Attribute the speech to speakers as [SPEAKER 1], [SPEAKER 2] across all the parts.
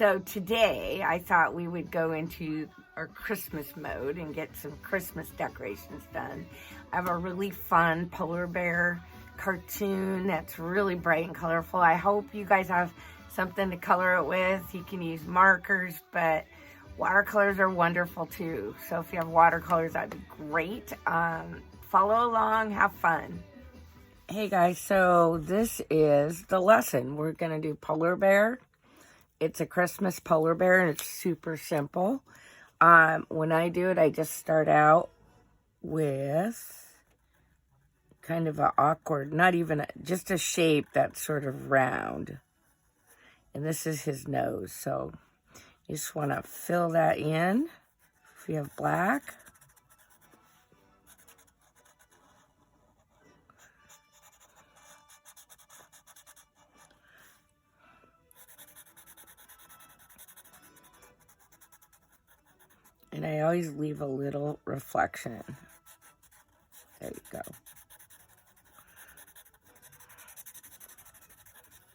[SPEAKER 1] So today I thought we would go into our Christmas mode and get some Christmas decorations done. I have a really fun polar bear cartoon that's really bright and colorful. I hope you guys have something to color it with. You can use markers, but watercolors are wonderful too. So if you have watercolors, that'd be great. Follow along, have fun. Hey guys, so this is the lesson. We're gonna do polar bear. It's a Christmas polar bear and it's super simple. When I do it, I just start out with kind of an awkward, not even, just a shape that's sort of round. And this is his nose, so you just want to fill that in. If you have black. And I always leave a little reflection. There you go.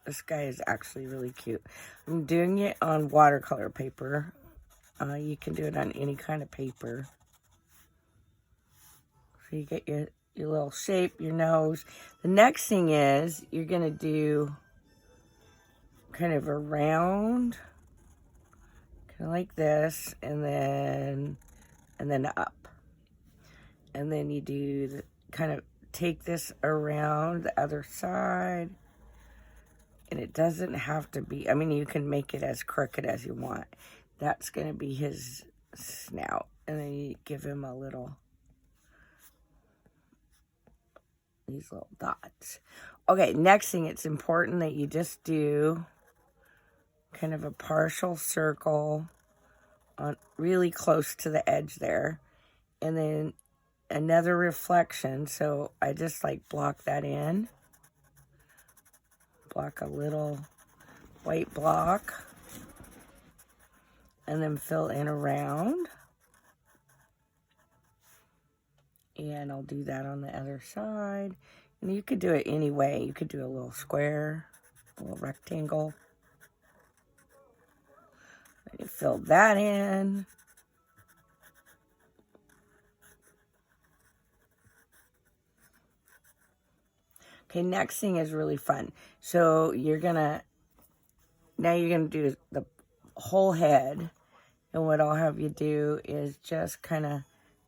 [SPEAKER 1] This guy is actually really cute. I'm doing it on watercolor paper. You can do it on any kind of paper. So you get your little shape, your nose. The next thing is you're going to do kind of a round, kind of like this, and then up. And then you do the, kind of take this around the other side. And it doesn't have to be, I mean, you can make it as crooked as you want. That's going to be his snout. And then you give him a little, these little dots. Okay, next thing, it's important that you just do kind of a partial circle on really close to the edge there. And then another reflection. So I just like block that in. Block a little white block. And then fill in around. And I'll do that on the other side. And you could do it any way. You could do a little square, a little rectangle. And you fill that in. Okay, next thing is really fun. So now you're gonna do the whole head. And what I'll have you do is just kind of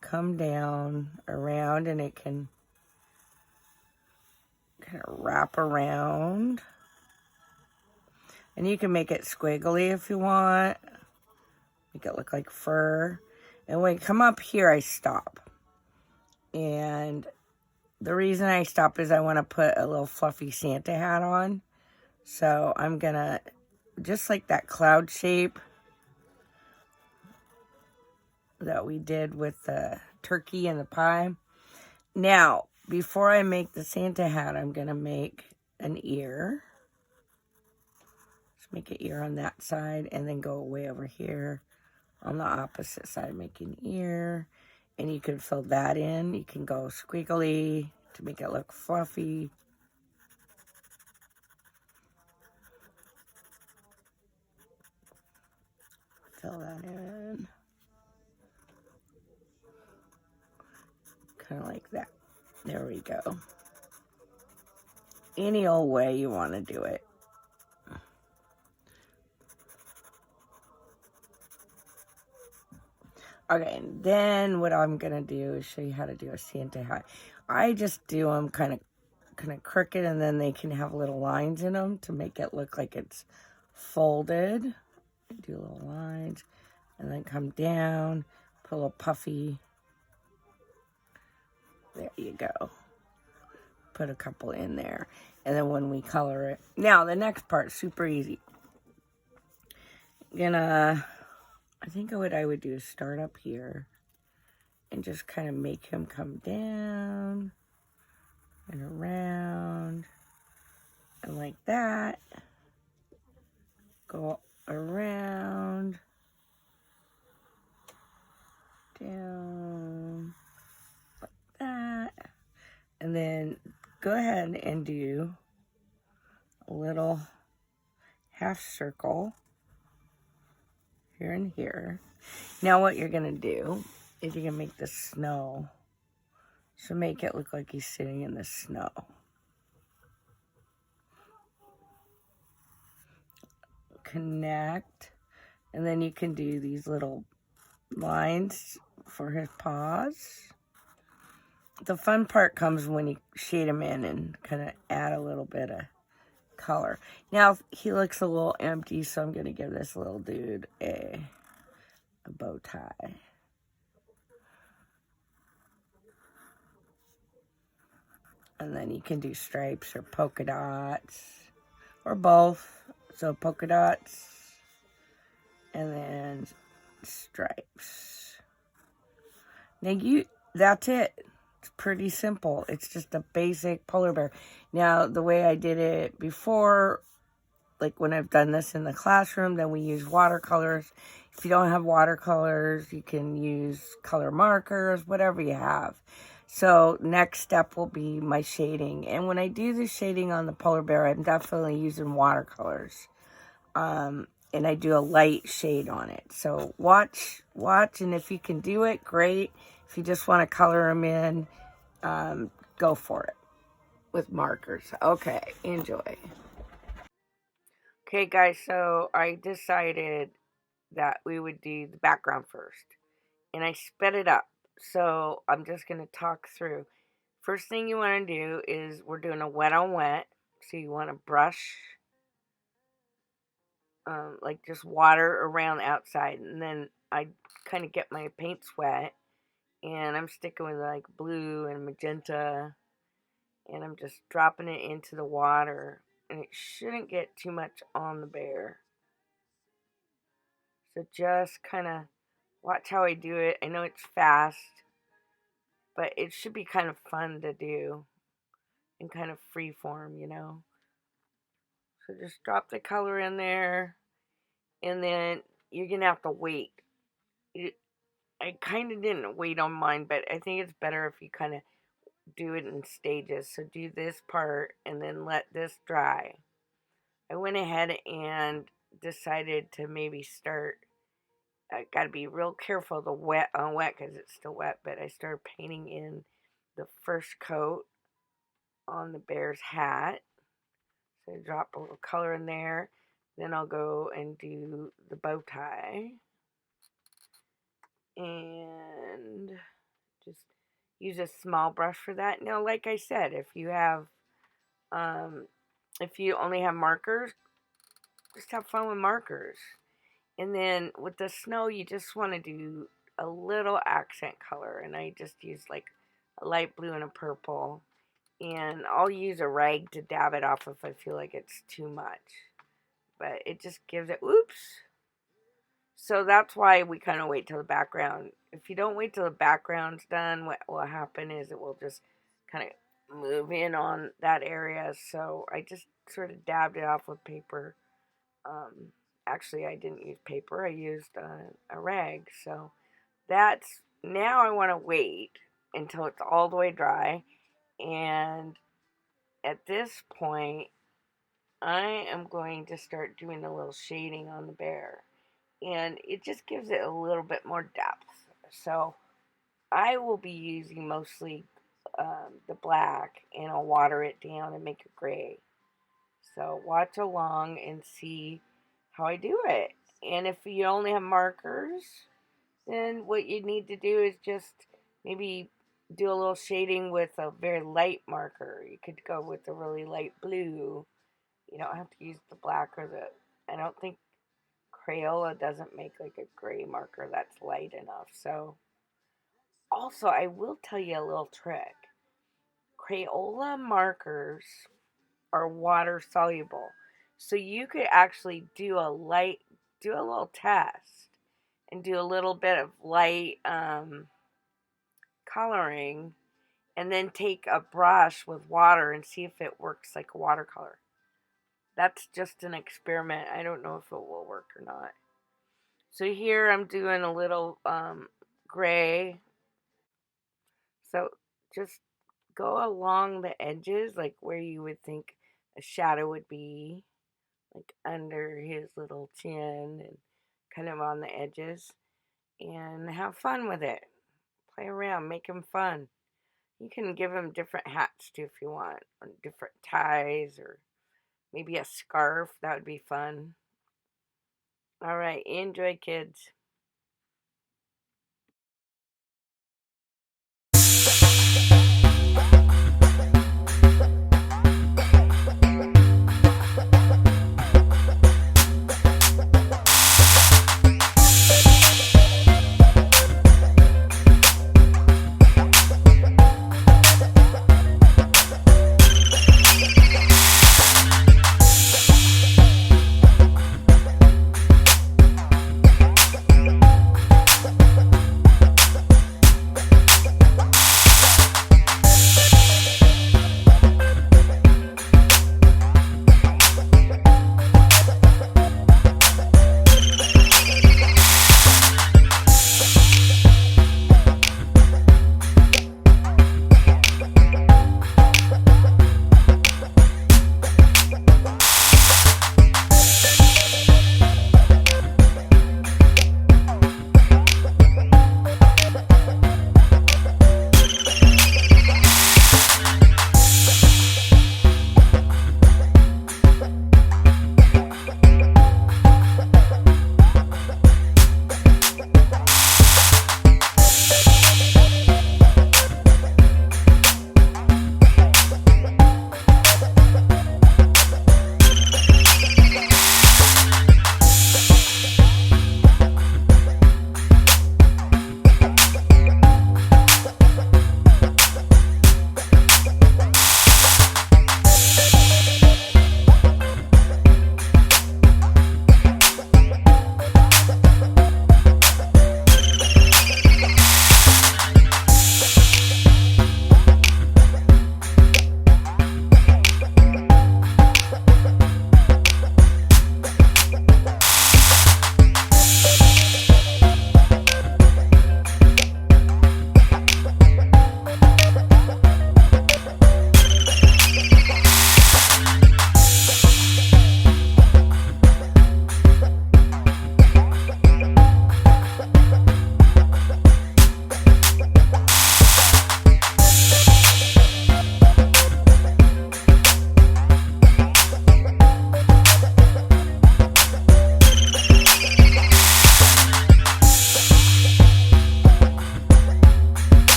[SPEAKER 1] come down around, and it can kind of wrap around. And you can make it squiggly if you want. Make it look like fur. And when you come up here, I stop. And the reason I stop is I want to put a little fluffy Santa hat on. So I'm going to, just like that cloud shape that we did with the turkey and the pie. Now, before I make the Santa hat, I'm going to make an ear. Just make an ear on that side and then go way over here on the opposite side, make an ear. And you can fill that in. You can go squiggly to make it look fluffy. Fill that in. Kind of like that. There we go. Any old way you want to do it. Okay, and then what I'm going to do is show you how to do a Santa hat. I just do them kind of crooked, and then they can have little lines in them to make it look like it's folded. Do little lines, and then come down, put a little puffy. There you go. Put a couple in there. And then when we color it. Now, the next part's super easy. I think what I would do is start up here and just kind of make him come down and around and like that. Go around, down, like that. And then go ahead and do a little half circle here and here. Now what you're going to do is you're going to make the snow. So make it look like he's sitting in the snow. Connect. And then you can do these little lines for his paws. The fun part comes when you shade him in and kind of add a little bit of color. Now he looks a little empty, so I'm going to give this little dude a bow tie. And then you can do stripes or polka dots or both. So polka dots and then stripes. Now that's it. It's pretty simple. It's just a basic polar bear. Now the way I did it before, like when I've done this in the classroom, then we use watercolors. If you don't have watercolors, you can use color markers, whatever you have. So next step will be my shading. And when I do the shading on the polar bear, I'm definitely using watercolors. And I do a light shade on it. So watch, and if you can do it, great. If you just want to color them in, go for it with markers. Okay, enjoy. Okay, guys, so I decided that we would do the background first. And I sped it up. So I'm just going to talk through. First thing you want to do is we're doing a wet on wet. So you want to brush like just water around outside. And then I kind of get my paints wet. And I'm sticking with like blue and magenta. And I'm just dropping it into the water. And it shouldn't get too much on the bear. So just kind of watch how I do it. I know it's fast, but it should be kind of fun to do and kind of free form, you know. So just drop the color in there, and then you're going to have to wait. I kind of didn't wait on mine, but I think it's better if you kind of do it in stages. So do this part and then let this dry. I went ahead and decided to maybe start. I got to be real careful the wet on wet because it's still wet, but I started painting in the first coat on the bear's hat. So I drop a little color in there. Then I'll go and do the bow tie. And just use a small brush for that. Now, like I said, if you only have markers, just have fun with markers. And then with the snow, you just want to do a little accent color. And I just use like a light blue and a purple. And I'll use a rag to dab it off if I feel like it's too much. But it just gives it, oops. So that's why we kind of wait till the background. If you don't wait till the background's done, what will happen is it will just kind of move in on that area. So I just sort of dabbed it off with paper. Actually, I didn't use paper. I used a rag. So that's, now I want to wait until it's all the way dry. And at this point, I am going to start doing a little shading on the bear. And it just gives it a little bit more depth. So I will be using mostly the black, and I'll water it down and make it gray. So watch along and see how I do it. And if you only have markers, then what you need to do is just maybe do a little shading with a very light marker. You could go with a really light blue. You don't have to use the black or I don't think Crayola doesn't make like a gray marker that's light enough. So also, I will tell you a little trick. Crayola markers are water soluble. So you could actually do a little test and do a little bit of light coloring, and then take a brush with water and see if it works like a watercolor. That's just an experiment. I don't know if it will work or not. So here I'm doing a little gray. So just go along the edges, like where you would think a shadow would be, like under his little chin, and kind of on the edges, and have fun with it. Play around, make them fun. You can give them different hats too if you want, or different ties, or maybe a scarf. That would be fun. All right, enjoy, kids.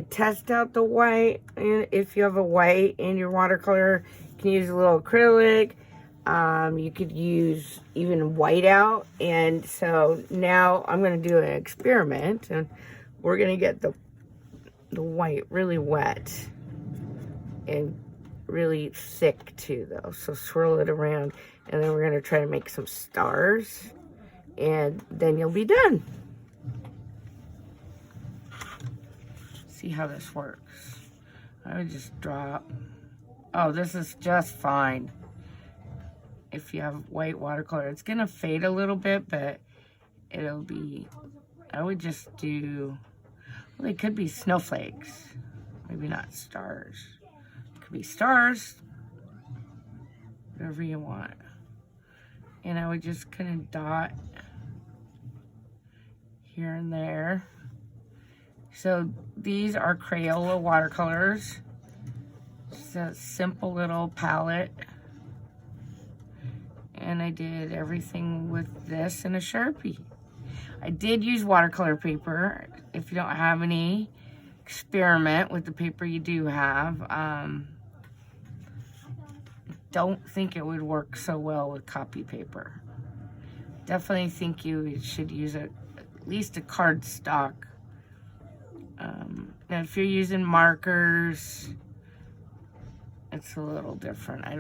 [SPEAKER 1] test out the white. If you have a white in your watercolor, you can use a little acrylic. You could use even white out. And so now I'm going to do an experiment, and we're going to get the white really wet and really thick too, though. So swirl it around, and then we're going to try to make some stars, and then you'll be done. See how this works. I would just drop. Oh, this is just fine. If you have white watercolor, it's gonna fade a little bit, but it'll be, I would just do, well, they could be snowflakes, maybe not stars. It could be stars, whatever you want. And I would just kind of dot here and there. So these are Crayola watercolors. It's a simple little palette. And I did everything with this and a Sharpie. I did use watercolor paper. If you don't have any, experiment with the paper you do have. Don't think it would work so well with copy paper. Definitely think you should use at least a cardstock. Now if you're using markers, it's a little different. I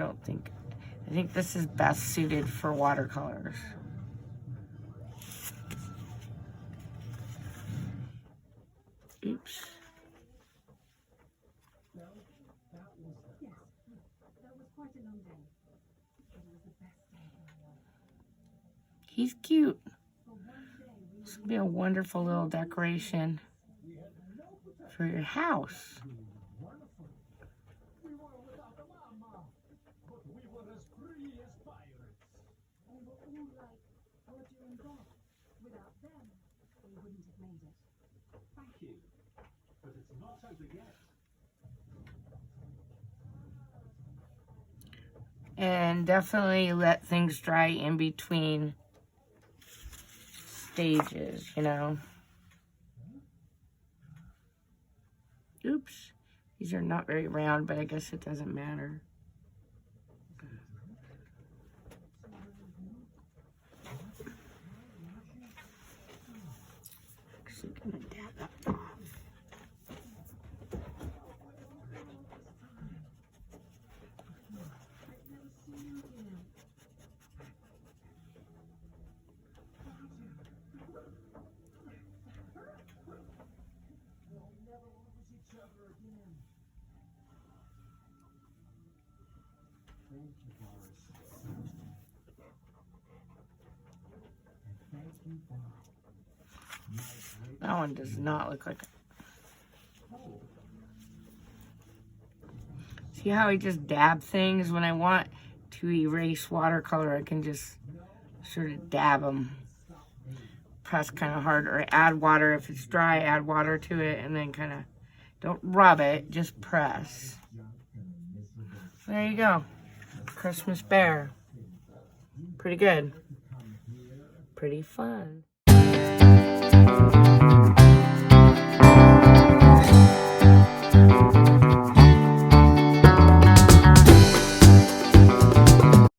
[SPEAKER 1] think this is best suited for watercolors. Oops. He's cute. This will be a wonderful little decoration for your house. And definitely let things dry in between stages, you know. Oops. These are not very round, but I guess it doesn't matter. Actually, I'm gonna dab that off. That one does not look like it. See how I just dab things? When I want to erase watercolor, I can just sort of dab them. Press kind of hard, or add water. If it's dry, add water to it, and then kind of, don't rub it, just press. There you go. Christmas bear. Pretty good. Pretty fun.